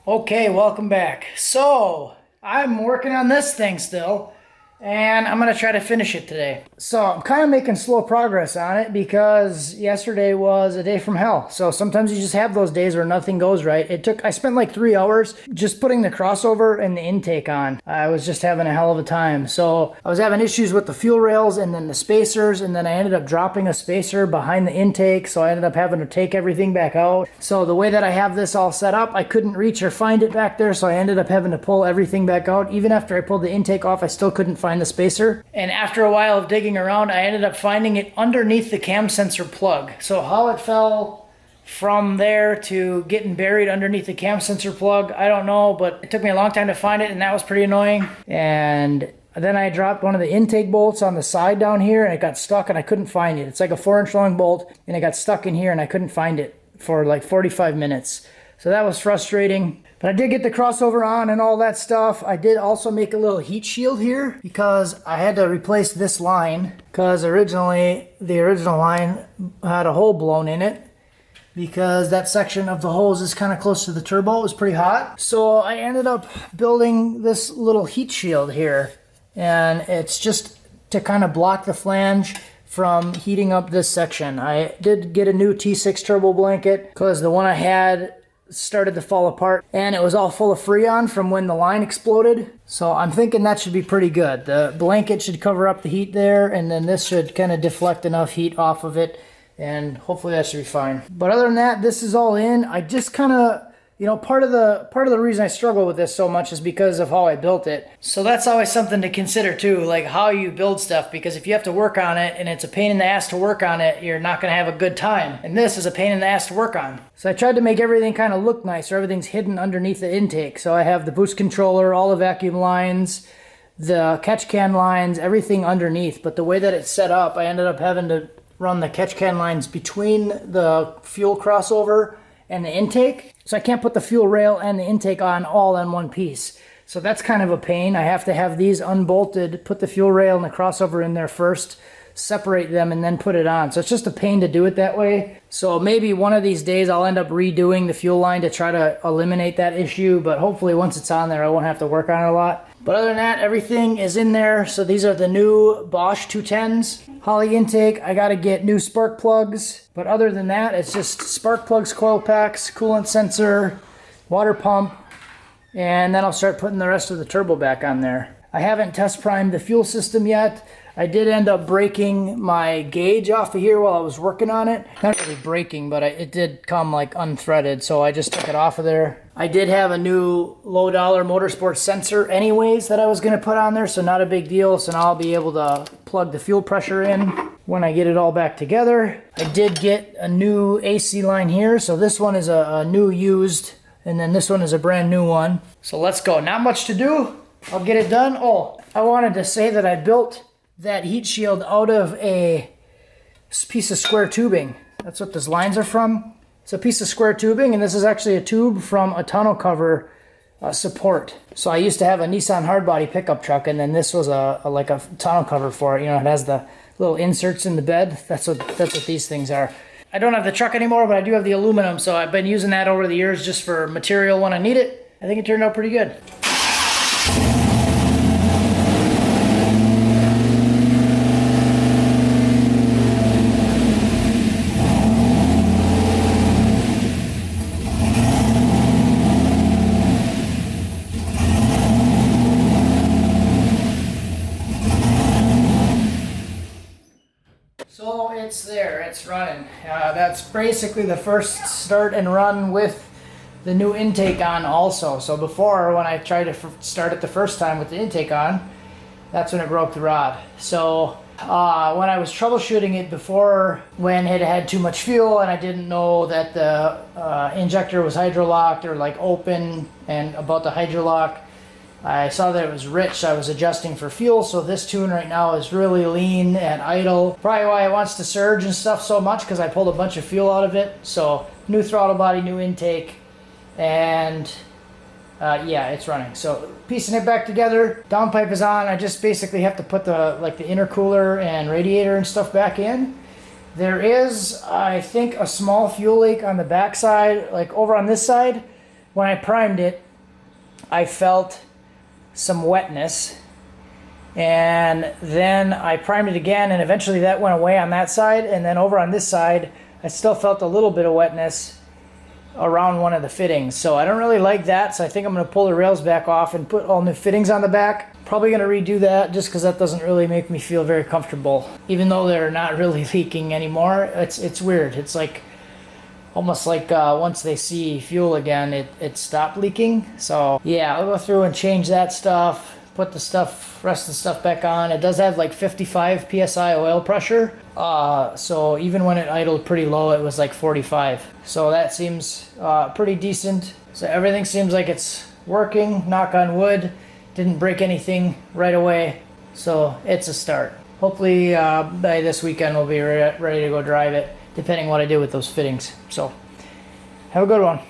Okay, welcome back. So, I'm working on this thing still, and I'm going to try to finish it today. So, I'm kind of making slow progress on it because yesterday was a day from hell. So, sometimes you just have those days where nothing goes right. I spent like 3 hours just putting the crossover and the intake on. I was just having a hell of a time. So, I was having issues with the fuel rails and then the spacers, and then I ended up dropping a spacer behind the intake. So, I ended up having to take everything back out. So, the way that I have this all set up, I couldn't reach or find it back there. So, I ended up having to pull everything back out. Even after I pulled the intake off, I still couldn't find the spacer. And after a while of digging around, I ended up finding it underneath the cam sensor plug. So how it fell from there to getting buried underneath the cam sensor plug, I don't know, but it took me a long time to find it, and that was pretty annoying. And then I dropped one of the intake bolts on the side down here, and it got stuck, and I couldn't find it. It's like a 4-inch long bolt, and it got stuck in here, and I couldn't find it for like 45 minutes. So that was frustrating. But I did get the crossover on and all that stuff. I did also make a little heat shield here because I had to replace this line because originally the original line had a hole blown in it because that section of the hose is kind of close to the turbo. It was pretty hot. So I ended up building this little heat shield here, and it's just to kind of block the flange from heating up this section. I did get a new T6 turbo blanket because the one I had started to fall apart and it was all full of Freon from when the line exploded. So I'm thinking that should be pretty good. The blanket should cover up the heat there, and then this should kind of deflect enough heat off of it, and hopefully that should be fine. But other than that, this is all in. I just kind of, part of the reason I struggle with this so much is because of how I built it. So that's always something to consider too, like how you build stuff, because if you have to work on it and it's a pain in the ass to work on it, you're not going to have a good time. And this is a pain in the ass to work on. So I tried to make everything kind of look nice, so everything's hidden underneath the intake. So I have the boost controller, all the vacuum lines, the catch can lines, everything underneath. But the way that it's set up, I ended up having to run the catch can lines between the fuel crossover and the intake. So I can't put the fuel rail and the intake on all in one piece. So that's kind of a pain. I have to have these unbolted, put the fuel rail and the crossover in there first, separate them, and then put it on. So it's just a pain to do it that way. So maybe one of these days I'll end up redoing the fuel line to try to eliminate that issue, but hopefully once it's on there I won't have to work on it a lot. But other than that, everything is in there. So these are the new Bosch 210s. Holley intake, I gotta get new spark plugs. But other than that, it's just spark plugs, coil packs, coolant sensor, water pump, and then I'll start putting the rest of the turbo back on there. I haven't test primed the fuel system yet. I did end up breaking my gauge off of here while I was working on it. Not really breaking, but it did come like unthreaded, so I just took it off of there. I did have a new low dollar motorsport sensor anyways that I was gonna put on there, so not a big deal. So now I'll be able to plug the fuel pressure in when I get it all back together. I did get a new AC line here, so this one is a new used, and then this one is a brand new one. So let's go. Not much to do. I'll get it done. Oh, I wanted to say that I built that heat shield out of a piece of square tubing. That's what those lines are from. It's a piece of square tubing, and this is actually a tube from a tonneau cover support. So I used to have a Nissan hardbody pickup truck, and then this was like a tonneau cover for it. It has the little inserts in the bed. That's what these things are. I don't have the truck anymore, but I do have the aluminum, so I've been using that over the years just for material when I need it. I think it turned out pretty good. So it's there, it's running. That's basically the first start and run with the new intake on also. So before, when I tried to start it the first time with the intake on, that's when it broke the rod. So when I was troubleshooting it before, when it had too much fuel and I didn't know that the injector was hydrolocked or like open and about the hydrolock, I saw that it was rich, so I was adjusting for fuel. So this tune right now is really lean and idle. Probably why it wants to surge and stuff so much, because I pulled a bunch of fuel out of it. So new throttle body, new intake, and yeah, it's running. So piecing it back together, downpipe is on. I just basically have to put the intercooler and radiator and stuff back in. There is, I think, a small fuel leak on the back side, like over on this side. when I primed it, I felt some wetness, and then I primed it again, and eventually that went away on that side, and then over on this side I still felt a little bit of wetness around one of the fittings. So I don't really like that, so I think I'm going to pull the rails back off and put all new fittings on the back. Probably going to redo that just because that doesn't really make me feel very comfortable. Even though they're not really leaking anymore, it's weird. It's like almost like once they see fuel again, it stopped leaking. So yeah, I'll go through and change that stuff, put the rest of the stuff back on. It does have like 55 psi oil pressure. So even when it idled pretty low, it was like 45. So that seems pretty decent. So everything seems like it's working, knock on wood. Didn't break anything right away, so it's a start. Hopefully by this weekend we'll be ready to go drive it, depending what I do with those fittings. So have a good one.